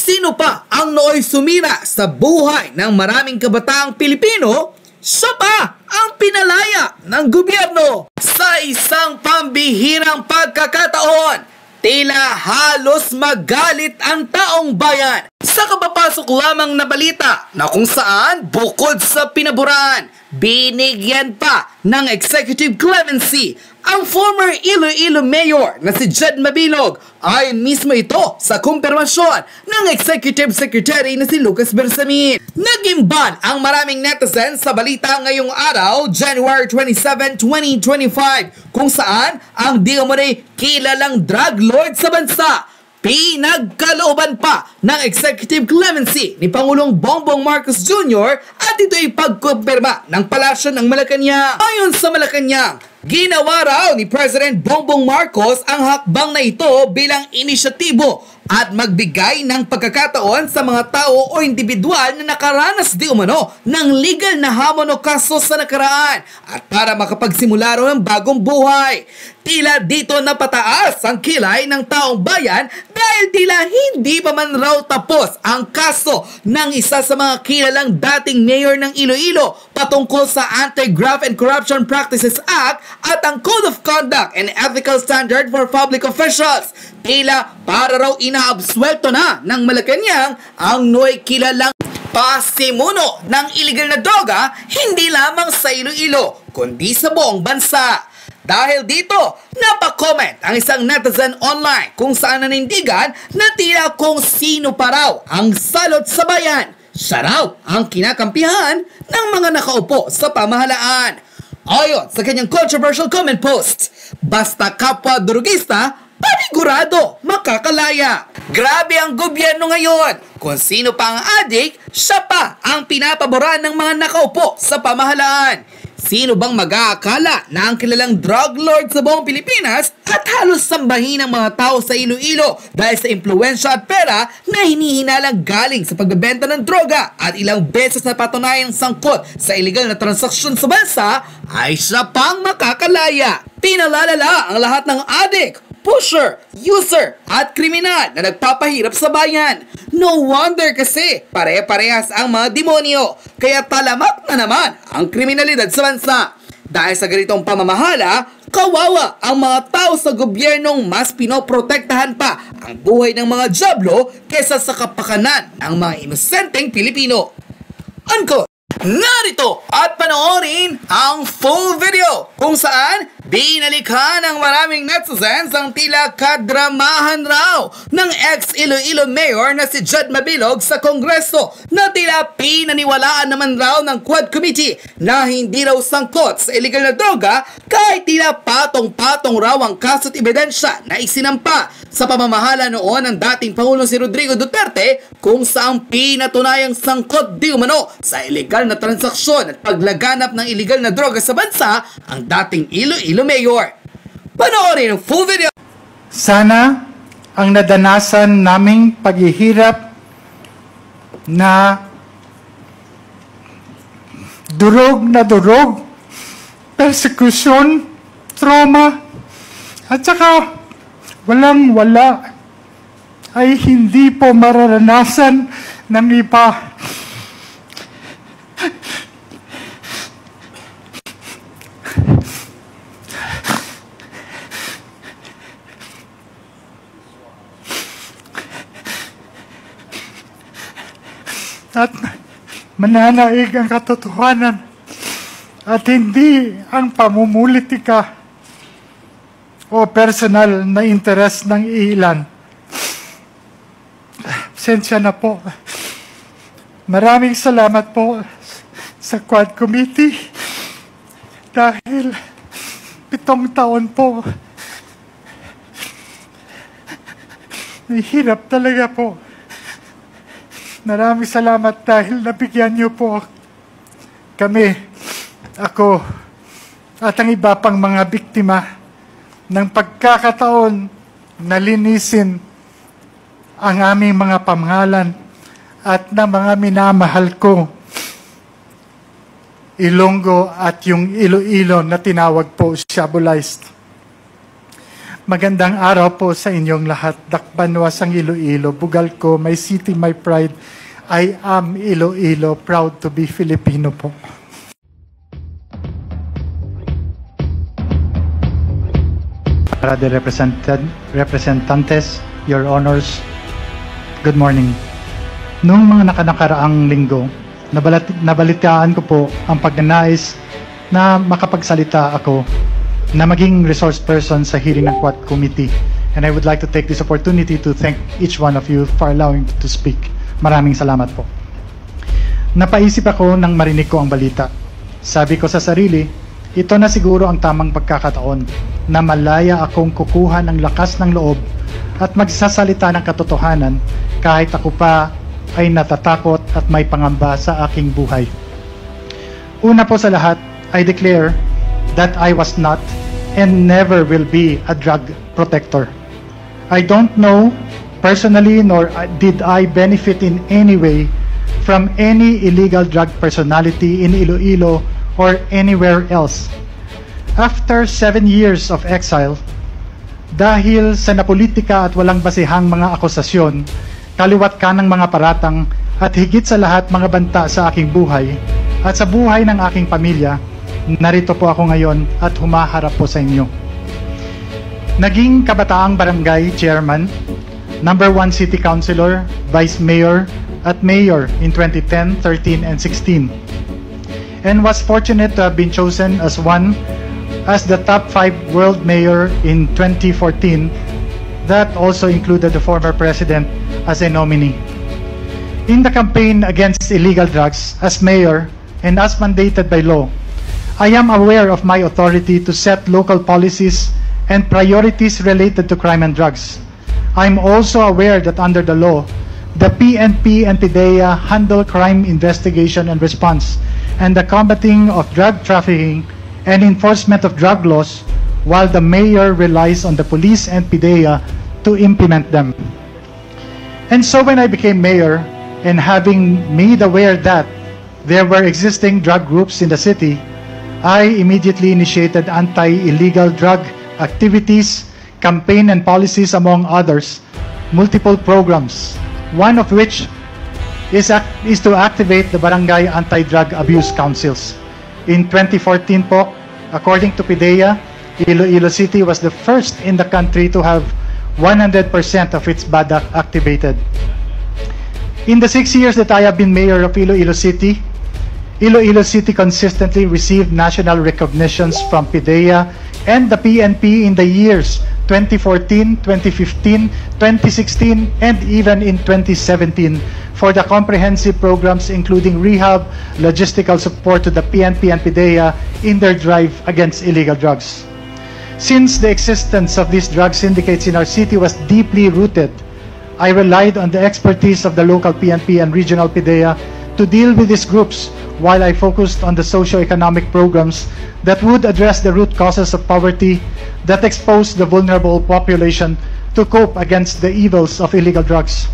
Sino pa ang nooy sumira sa buhay ng maraming kabataang Pilipino? Siya pa ang pinalaya ng gobyerno. Sa isang pambihirang pagkakataon, tila halos magalit ang taong bayan sa kapapasok lamang na balita na kung saan bukod sa pinaburaan, binigyan pa ng executive clemency ang former Iloilo Mayor na si Jed Mabilog. Ay mismo ito sa kumpirmasyon ng Executive Secretary na si Lucas Bersamin. Naging ban ang maraming netizens sa balita ngayong araw, January 27, 2025, kung saan ang di umano'y kilalang drug lord sa bansa pinagkalooban pa ng executive clemency ni Pangulong Bongbong Marcos Jr. at ito'y pagkumpirma ng Palasyo ng Malacanang. Ayon sa Malacanang, ginawa raw ni President Bongbong Marcos ang hakbang na ito bilang inisyatibo at magbigay ng pagkakataon sa mga tao o individual na nakaranas di umano ng legal na hamon o kaso sa nakaraan at para makapagsimula raw ng bagong buhay. Tila dito napataas ang kilay ng taong bayan dahil tila hindi pa man raw tapos ang kaso ng isa sa mga kilalang dating mayor ng Iloilo patungkol sa Anti-Graft and Corruption Practices Act at ang Code of Conduct and Ethical Standard for Public Officials. Tila para raw inaabsuelto na ng Malacanang ang nooy kilalang pasimuno ng illegal na droga hindi lamang sa Iloilo kundi sa buong bansa. Dahil dito, napakomment ang isang netizen online kung saan nanindigan na tila kung sino pa raw ang salot sa bayan. Siya raw ang kinakampihan ng mga nakaupo sa pamahalaan. Ayon sa kanyang controversial comment post, basta kapwa durugista, panigurado makakalaya. Grabe ang gobyerno ngayon. Kung sino pa ang adik, siya pa ang pinapaboran ng mga nakaupo sa pamahalaan. Sino bang mag-aakala na ang kilalang drug lord sa buong Pilipinas at halos sambahin ng mga tao sa Iloilo dahil sa impluwensya at pera na hinihinalang galing sa pagbebenta ng droga at ilang beses na patunayang sangkot sa illegal na transaksyon sa bansa ay siya pang makakalaya. Pinalalala ang lahat ng adik, pusher, user at kriminal na nagpapahirap sa bayan. No wonder kasi pare-parehas ang mga demonyo, kaya talamak na naman ang kriminalidad sa bansa. Dahil sa ganitong pamamahala, kawawa ang mga tao sa gobyernong mas pinoprotektahan pa ang buhay ng mga jablo kesa sa kapakanan ng mga inosenteng Pilipino. Unquote. Narito at panoorin ang full video kung saan binalikan ng maraming netizens ang tila kadramahan raw ng ex-Iloilo Mayor na si Jed Mabilog sa Kongreso na tila pinaniwalaan naman raw ng Quad Committee na hindi raw sangkot sa illegal na droga kahit tila patong-patong raw ang kaso at ebidensya na isinampa sa pamamahala noon ng dating Pangulong si Rodrigo Duterte kung saan pinatunayang sangkot di umano sa illegal na transaksyon at paglaganap ng illegal na droga sa bansa ang dating Iloilo Mayor. Panoorin ang full video. Sana ang nadanasan naming paghihirap na durog, persecution, trauma, at saka walang-wala ay hindi po mararanasan ng iba. At mananaig ang katotohanan at hindi ang pamumulitika o personal na interes ng ilan. Pasensya na po. Maraming salamat po sa Quad Committee dahil 7 taon po. Nahihirap talaga po. Maraming salamat dahil nabigyan niyo po kami, ako, at ang iba pang mga biktima ng pagkakataon na linisin ang aming mga pamahalan at na mga minamahal ko, Ilonggo at yung Iloilo na tinawag po Shabolized. Magandang araw po sa inyong lahat. Dakbanwas ang Iloilo, bugal ko, my city, my pride. I am Iloilo, proud to be Filipino po. Para the representantes, your honors, good morning. Noong mga nakaraang linggo, nabalitaan ko po ang pagnanais na makapagsalita ako na maging resource person sa hearing ng Quad Committee. And I would like to take this opportunity to thank each one of you for allowing me to speak. Maraming salamat po. Napaisip ako nang marinig ko ang balita. Sabi ko sa sarili, ito na siguro ang tamang pagkakataon na malaya akong kukuha ng lakas ng loob at magsasalita ng katotohanan kahit ako pa ay natatakot at may pangamba sa aking buhay. Una po sa lahat, I declare that I was not and never will be a drug protector. I don't know personally nor did I benefit in any way from any illegal drug personality in Iloilo or anywhere else. After 7 years of exile, dahil sa napolitika at walang basihang mga akusasyon, kaliwat ka ng mga paratang at higit sa lahat mga banta sa aking buhay at sa buhay ng aking pamilya, narito po ako ngayon at humaharap po sa inyo. Naging kabataang barangay chairman, number 1 city councilor, vice mayor, at mayor in 2010, 13, and 16. And was fortunate to have been chosen as the top 5 world mayor in 2014. That also included the former president as a nominee. In the campaign against illegal drugs, as mayor and as mandated by law, I am aware of my authority to set local policies and priorities related to crime and drugs. I'm also aware that under the law, the PNP and PDEA handle crime investigation and response and the combating of drug trafficking and enforcement of drug laws, while the mayor relies on the police and PDEA to implement them. And so when I became mayor and having made aware that there were existing drug groups in the city, I immediately initiated anti-illegal drug activities, campaign and policies, among others, multiple programs, one of which is to activate the Barangay Anti-Drug Abuse Councils. In 2014 po, according to PDEA, Iloilo City was the first in the country to have 100% of its BADAC activated. In the 6 years that I have been mayor of Iloilo City consistently received national recognitions from PDEA and the PNP in the years 2014, 2015, 2016, and even in 2017 for the comprehensive programs including rehab, logistical support to the PNP and PDEA in their drive against illegal drugs. Since the existence of these drug syndicates in our city was deeply rooted, I relied on the expertise of the local PNP and regional PDEA to deal with these groups, while I focused on the socio-economic programs that would address the root causes of poverty that expose the vulnerable population to cope against the evils of illegal drugs.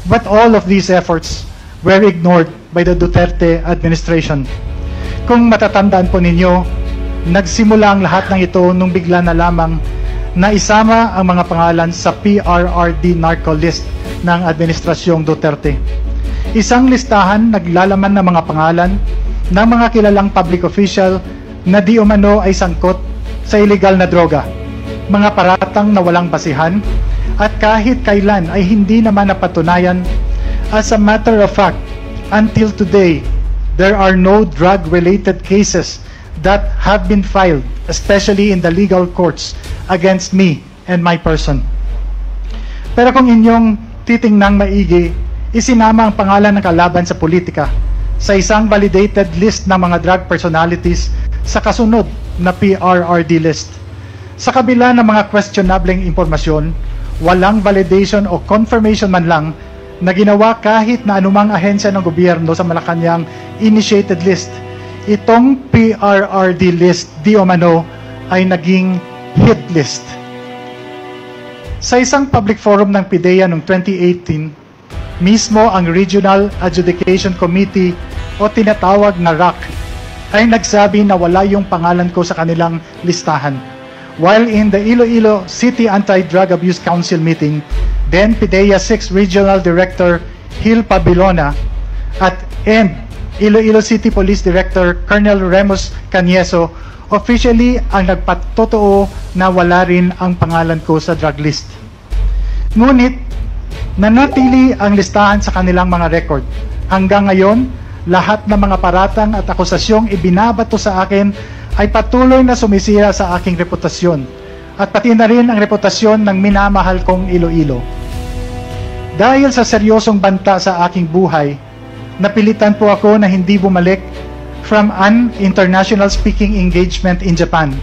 But all of these efforts were ignored by the Duterte administration. Kung matatandaan po ninyo, nagsimula ang lahat ng ito nung bigla na lamang na isama ang mga pangalan sa PRRD narco list ng administrasyong Duterte. Isang listahan naglalaman ng mga pangalan ng mga kilalang public official na di umano ay sangkot sa illegal na droga, mga paratang na walang basihan, at kahit kailan ay hindi naman napatunayan. As a matter of fact, until today, there are no drug-related cases that have been filed, especially in the legal courts, against me and my person. Pero kung inyong titingnang maigi, isinama ang pangalan ng kalaban sa politika sa isang validated list ng mga drug personalities sa kasunod na PRRD list. Sa kabila ng mga questionableng impormasyon, walang validation o confirmation man lang na ginawa kahit na anumang ahensya ng gobyerno sa Malacanang initiated list. Itong PRRD list di umano ay naging hit list. Sa isang public forum ng PDEA noong 2018, mismo ang Regional Adjudication Committee o tinatawag na RAC ay nagsabi na wala yung pangalan ko sa kanilang listahan. while in the Iloilo City Anti-Drug Abuse Council meeting, then PIDEA 6 Regional Director Hil Pabilona and Iloilo City Police Director Colonel Remus Canieso officially ang nagpatotoo na wala rin ang pangalan ko sa drug list. Ngunit, nanatili ang listahan sa kanilang mga record. Hanggang ngayon, lahat ng mga paratang at akusasyong ibinabato sa akin ay patuloy na sumisira sa aking reputasyon at pati na rin ang reputasyon ng minamahal kong Iloilo. Dahil sa seryosong banta sa aking buhay, napilitan po ako na hindi bumalik from an international speaking engagement in Japan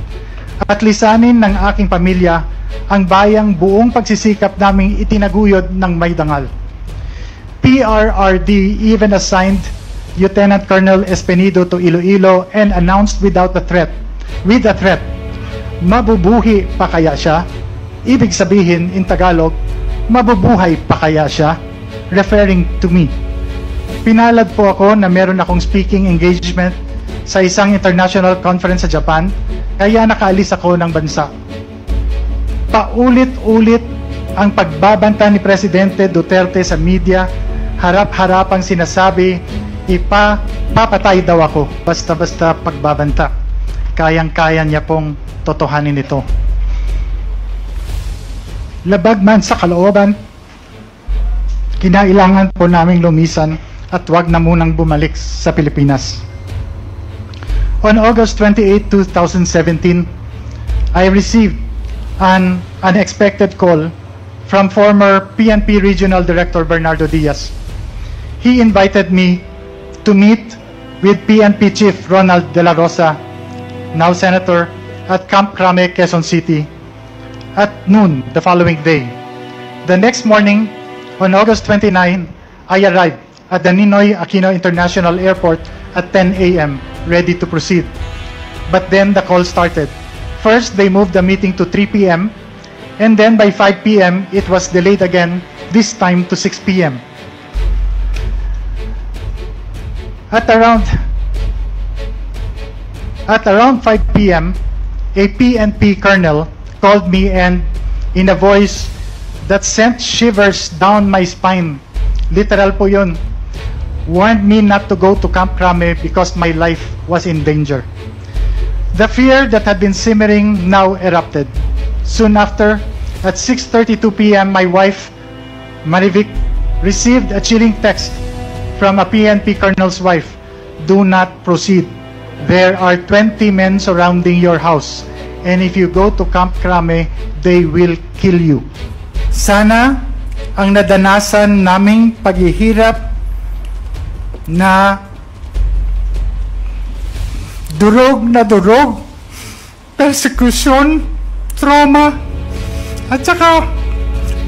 at lisanin ng aking pamilya ang bayang buong pagsisikap naming itinaguyod ng may dangal. PRRD even assigned Lieutenant Colonel Espenido to Iloilo and announced with a threat, mabubuhi pa kaya siya? Ibig sabihin in Tagalog, mabubuhay pa kaya siya? Referring to me. Pinalad po ako na meron akong speaking engagement sa isang international conference sa Japan, kaya nakaalis ako ng bansa. Paulit-ulit ang pagbabanta ni Presidente Duterte sa media, harap-harapang sinasabi, papatay daw ako, basta-basta pagbabanta. Kayang-kaya niya pong totohanin ito. Labag man sa kalooban, kinailangan po naming lumisan at wag na munang bumalik sa Pilipinas. On August 28, 2017, I received an unexpected call from former PNP Regional Director Bernardo Diaz. He invited me to meet with PNP Chief Ronald De La Rosa, now Senator, at Camp Crame, Quezon City, at noon the following day. The next morning, on August 29, I arrived at the Ninoy Aquino International Airport at 10 a.m., ready to proceed. But then the call started. First, they moved the meeting to 3 p.m., and then by 5 p.m., it was delayed again, this time to 6 p.m. At around 5 p.m., a PNP colonel called me and, in a voice that sent shivers down my spine, literal po yun, warned me not to go to Camp Crame because my life was in danger. The fear that had been simmering now erupted. Soon after, at 6:32 p.m., my wife, Marivic, received a chilling text from a PNP colonel's wife. Do not proceed. There are 20 men surrounding your house, and if you go to Camp Crame, they will kill you. Sana ang nadanasan naming paghihirap na durog, persecution, trauma, at saka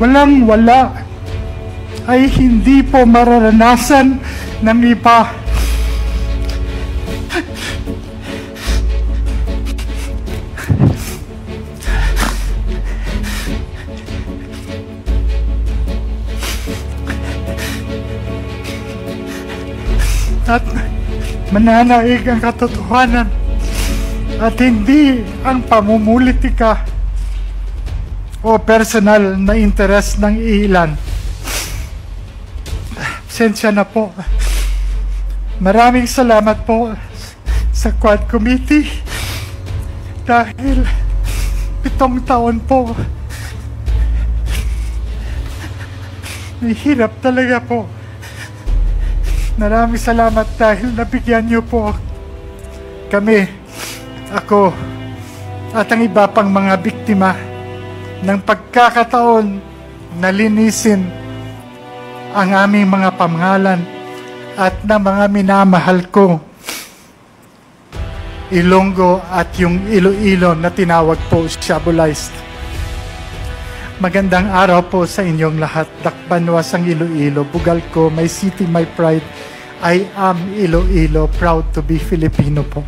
walang-wala ay hindi po mararanasan ng iba. At mananaig ang katotohanan at hindi ang pamumulitika o personal na interes ng ilan. Pasensya na po. Maraming salamat po sa Quad Committee dahil 7 taon po. Mahirap talaga po. Maraming salamat dahil nabigyan niyo po kami, ako, at ang iba pang mga biktima ng pagkakataon na linisin ang aming mga pangalan at ng mga minamahal ko, Ilonggo at yung Iloilo na tinawag po Shabolized. Magandang araw po sa inyong lahat. Dakbanwas ang Iloilo, bugal ko, my city, my pride. I am Iloilo, proud to be Filipino po.